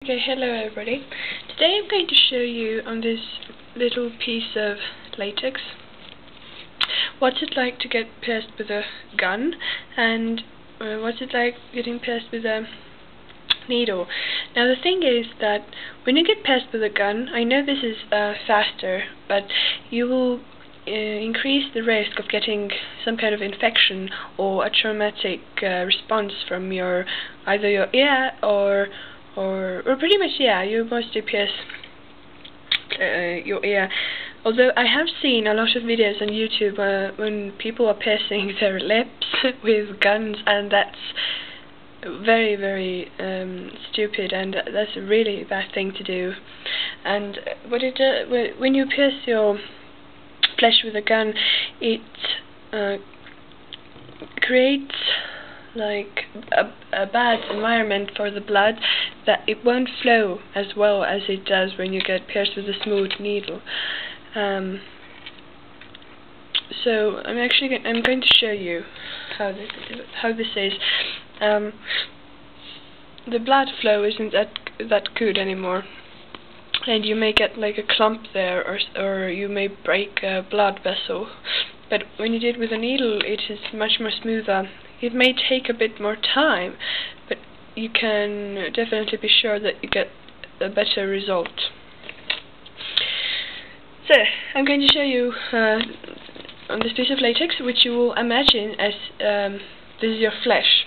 Okay, hello everybody. Today I'm going to show you on this little piece of latex what's it like to get pierced with a gun and what's it like getting pierced with a needle. Now the thing is that when you get pierced with a gun, I know this is faster, but you will increase the risk of getting some kind of infection or a traumatic response from either your ear or pretty much, yeah, you mostly pierce your ear. Although I have seen a lot of videos on YouTube when people are piercing their lips with guns, and that's very, very stupid, and that's a really bad thing to do. And what it when you pierce your flesh with a gun, it creates like a bad environment for the blood, that it won't flow as well as it does when you get pierced with a smooth needle. So I'm going to show you how this is. The blood flow isn't that good anymore, and you may get like a clump there, or you may break a blood vessel. But when you do it with a needle, it is much more smoother. It may take a bit more time, but you can definitely be sure that you get a better result. So, I'm going to show you on this piece of latex, which you will imagine as this is your flesh.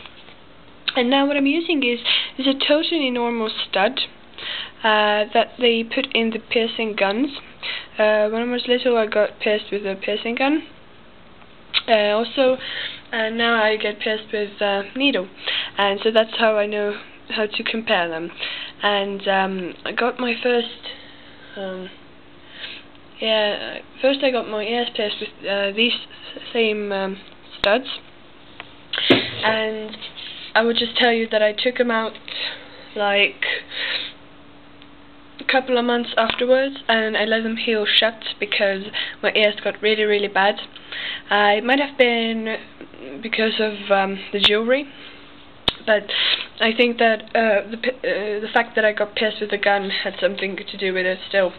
And now what I'm using is a totally normal stud that they put in the piercing guns. When I was little, I got pierced with a piercing gun. Now I get pierced with a needle, and so that's how I know how to compare them. And I got my first I got my ears pierced with these same studs, and I would just tell you that I took them out like a couple of months afterwards, and I let them heal shut because my ears got really, really bad. It might have been because of the jewelry, but I think that the fact that I got pierced with a gun had something to do with it still.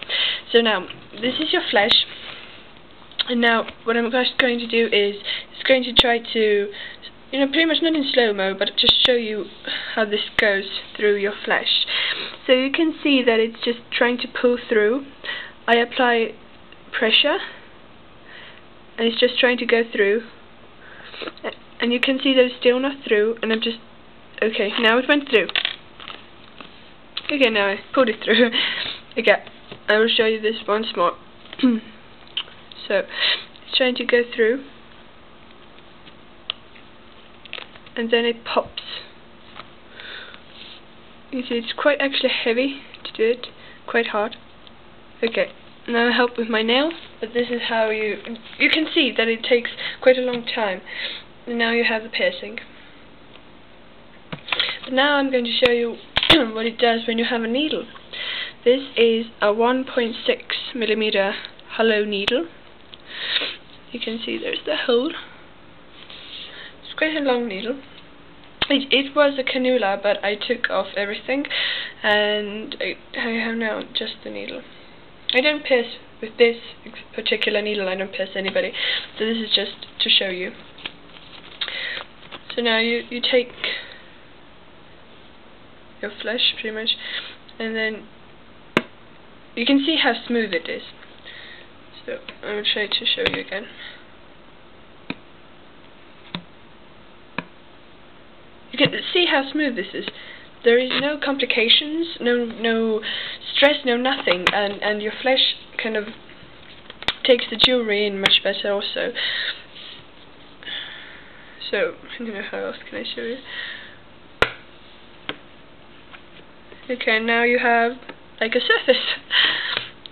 So now, this is your flesh, and now what I'm just going to do is going to try to, pretty much not in slow-mo, but just show you how this goes through your flesh. So you can see that it's just trying to pull through. I apply pressure, and it's just trying to go through, and you can see that it's still not through, and I'm just, okay, now it went through. Okay, now I pulled it through. Okay, I will show you this once more. So, it's trying to go through, and then it pops. You see, it's quite actually heavy to do it, quite hard. Okay, now I help with my nail, but this is how you can see that it takes quite a long time. And now you have the piercing. But now I'm going to show you what it does when you have a needle. This is a 1.6mm hollow needle. You can see there's the hole. It's quite a long needle. It was a cannula, but I took off everything, and I have now just the needle. I don't pierce with this particular needle, I don't pierce anybody, so this is just to show you. So now you take your flesh, pretty much, and then you can see how smooth it is. So I will try to show you again. You can see how smooth this is. There is no complications, no stress, no nothing, and your flesh kind of takes the jewelry in much better also. So, I don't know how else can I show you. Okay, now you have like a surface.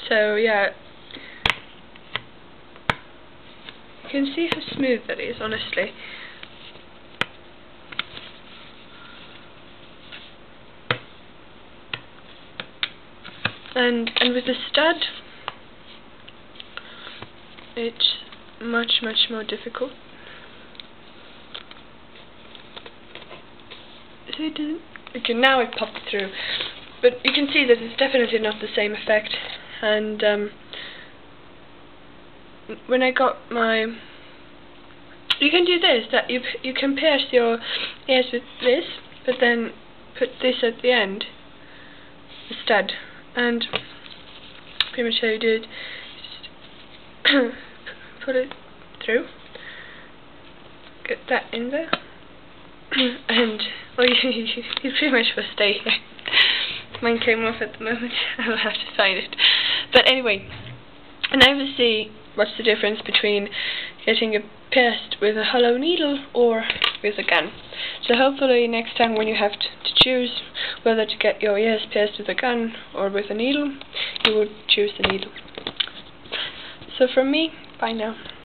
So yeah, you can see how smooth that is, honestly. And with the stud, it's much more difficult. So it doesn't. Okay, now it popped through. But you can see that it's definitely not the same effect. And when I got my, you can do this, that you can pierce your ears with this, but then put this at the end instead, and pretty much how you do it, just put it through, get that in there, and well, you pretty much will stay here. Mine came off at the moment. I'll have to find it. But anyway, now we'll see what's the difference between getting it pierced with a hollow needle or with a gun. So hopefully next time when you have to choose whether to get your ears pierced with a gun or with a needle, you would choose the needle. So from me, bye now.